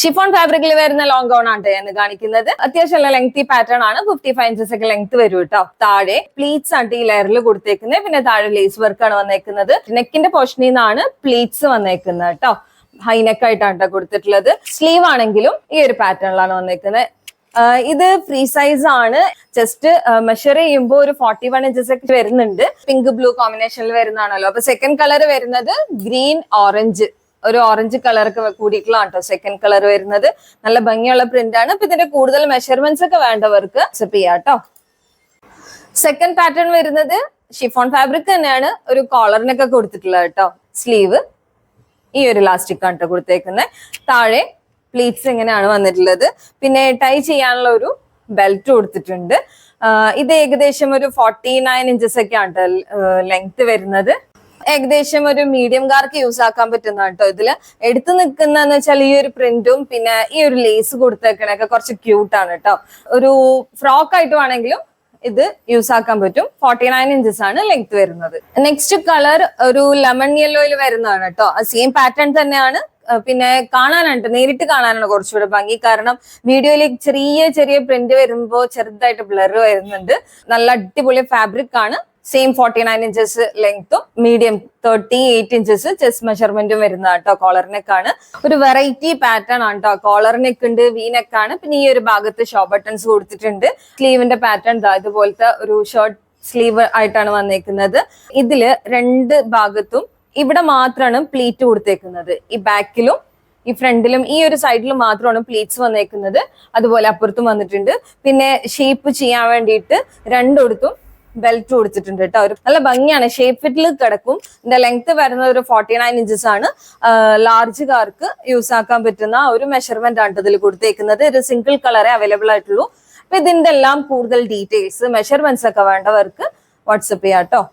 Chiffon ഫാബ്രിക്കിൽ വരുന്ന long gown ആണ് ഞാൻ കാണിക്കുന്നത്. അത്യാവശ്യം ലെങ്തി പാറ്റേൺ ആണ്. 55 ഇഞ്ചസ് ഒക്കെ ലെങ്ത് വരും കേട്ടോ. താഴെ പ്ലീറ്റ്സ് ആണ് ഈ ലെയറിൽ കൊടുത്തേക്കുന്നത്. പിന്നെ താഴെ ലേസ് വർക്ക് ആണ് വന്നേക്കുന്നത്. നെക്കിന്റെ പോർഷനിൽ നിന്നാണ് പ്ലീറ്റ്സ് വന്നേക്കുന്നത് കേട്ടോ. ഹൈനെക്ക് ആയിട്ടാണ് കൊടുത്തിട്ടുള്ളത്. സ്ലീവ് ആണെങ്കിലും ഈ ഒരു പാറ്റേണിലാണ് വന്നേക്കുന്നത്. ഇത് ഫ്രീ സൈസ് ആണ്. ജസ്റ്റ് മെഷർ ചെയ്യുമ്പോൾ ഒരു 41 ഇഞ്ചസ് ഒക്കെ വരുന്നുണ്ട്. പിങ്ക് ബ്ലൂ കോമ്പിനേഷനിൽ വരുന്നതാണല്ലോ. അപ്പൊ സെക്കൻഡ് കളർ വരുന്നത് ഗ്രീൻ ഓറഞ്ച്, ഒരു ഓറഞ്ച് കളർക്ക് കൂടിയിട്ടുള്ളതാണ് കേട്ടോ സെക്കൻഡ് കളർ വരുന്നത്. നല്ല ഭംഗിയുള്ള പ്രിന്റ് ആണ്. അപ്പൊ ഇതിന്റെ കൂടുതൽ മെഷർമെന്റ്സ് ഒക്കെ വേണ്ടവർക്ക് വാട്സ്ആപ്പ് ചെയ്യാം കേട്ടോ. സെക്കൻഡ് പാറ്റേൺ വരുന്നത് ഷിഫോൺ ഫാബ്രിക് തന്നെയാണ്. ഒരു കോളറിനൊക്കെ കൊടുത്തിട്ടുള്ളത് കേട്ടോ. സ്ലീവ് ഈ ഒരു ഇലാസ്റ്റിക് ആണ് കൊടുത്തേക്കുന്നത്. താഴെ പ്ലീറ്റ്സ് ഇങ്ങനെയാണ് വന്നിട്ടുള്ളത്. പിന്നെ ടൈ ചെയ്യാനുള്ള ഒരു ബെൽറ്റ് കൊടുത്തിട്ടുണ്ട്. ഇത് ഏകദേശം ഒരു 49 ഇഞ്ചസ് ഒക്കെയാണ് ലെങ്ത് വരുന്നത്. ഏകദേശം ഒരു മീഡിയം കാർക്ക് യൂസ് ആക്കാൻ പറ്റുന്ന കേട്ടോ. ഇതില് എടുത്തു നിൽക്കുന്നതെന്ന് വെച്ചാൽ ഈ ഒരു പ്രിന്റും പിന്നെ ഈ ഒരു ലേസ് കൊടുത്തേക്കണൊക്കെ കുറച്ച് ക്യൂട്ടാണ് കേട്ടോ. ഒരു ഫ്രോക്ക് ആയിട്ട് വേണമെങ്കിലും ഇത് യൂസ് ആക്കാൻ പറ്റും. 49 ഇഞ്ചസ് ആണ് ലെങ്ത് വരുന്നത്. നെക്സ്റ്റ് കളർ ഒരു ലെമൺ യെല്ലോയിൽ വരുന്നതാണ് കേട്ടോ. സെയിം പാറ്റേൺ തന്നെയാണ്. പിന്നെ കാണാനായിട്ട് നേരിട്ട് കാണാനാണ് കുറച്ചുകൂടെ ഭംഗി. കാരണം വീഡിയോയിൽ ചെറിയ ചെറിയ പ്രിന്റ് വരുമ്പോൾ ചെറുതായിട്ട് ബ്ലർ വരുന്നുണ്ട്. നല്ല അടിപൊളി ഫാബ്രിക് ആണ്. സെയിം 49 ഇഞ്ചസ് ലെങ്ത്തും മീഡിയം 38 ഇഞ്ചസ് ചെസ്റ്റ് മെഷർമെന്റും വരുന്ന കേട്ടോ. കോളർ നെക്ക് ആണ്. ഒരു വെറൈറ്റി പാറ്റേൺ ആണ് കേട്ടോ. കോളർ നെക്ക് ഉണ്ട്, വി നെക്ക് ആണ്. പിന്നെ ഈ ഒരു ഭാഗത്ത് ഷോ ബട്ടൺസ് കൊടുത്തിട്ടുണ്ട്. സ്ലീവിന്റെ പാറ്റേൺ ഇതുപോലത്തെ ഒരു ഷോർട്ട് സ്ലീവ് ആയിട്ടാണ് വന്നേക്കുന്നത്. ഇതില് രണ്ട് ഭാഗത്തും ഇവിടെ മാത്രമാണ് പ്ലീറ്റ് കൊടുത്തേക്കുന്നത്. ഈ ബാക്കിലും ഈ ഫ്രണ്ടിലും ഈ ഒരു സൈഡിലും മാത്രമാണ് പ്ലീറ്റ്സ് വന്നേക്കുന്നത്. അതുപോലെ അപ്പുറത്തും വന്നിട്ടുണ്ട്. പിന്നെ ഷേപ്പ് ചെയ്യാൻ വേണ്ടിയിട്ട് രണ്ടിടത്തും ബെൽറ്റ് കൊടുത്തിട്ടുണ്ട് കേട്ടോ. ഒരു നല്ല ഭംഗിയാണ്. ഷേപ്പ് ഫിറ്റിൽ കിടക്കും. ഇതിന്റെ ലെങ്ത് വരുന്നത് ഒരു 49 ഇഞ്ചസ് ആണ്. ലാർജ് കാർക്ക് യൂസ് ആക്കാൻ പറ്റുന്ന ഒരു മെഷർമെന്റ് ആണ് ഇതിൽ കൊടുത്തേക്കുന്നത്. ഒരു സിംഗിൾ കളറേ അവൈലബിൾ ആയിട്ടുള്ളൂ. അപ്പൊ ഇതിന്റെ എല്ലാം കൂടുതൽ ഡീറ്റെയിൽസ് മെഷർമെന്റ്സ് ഒക്കെ വേണ്ടവർക്ക് വാട്സപ്പ് ചെയ്യാം കേട്ടോ.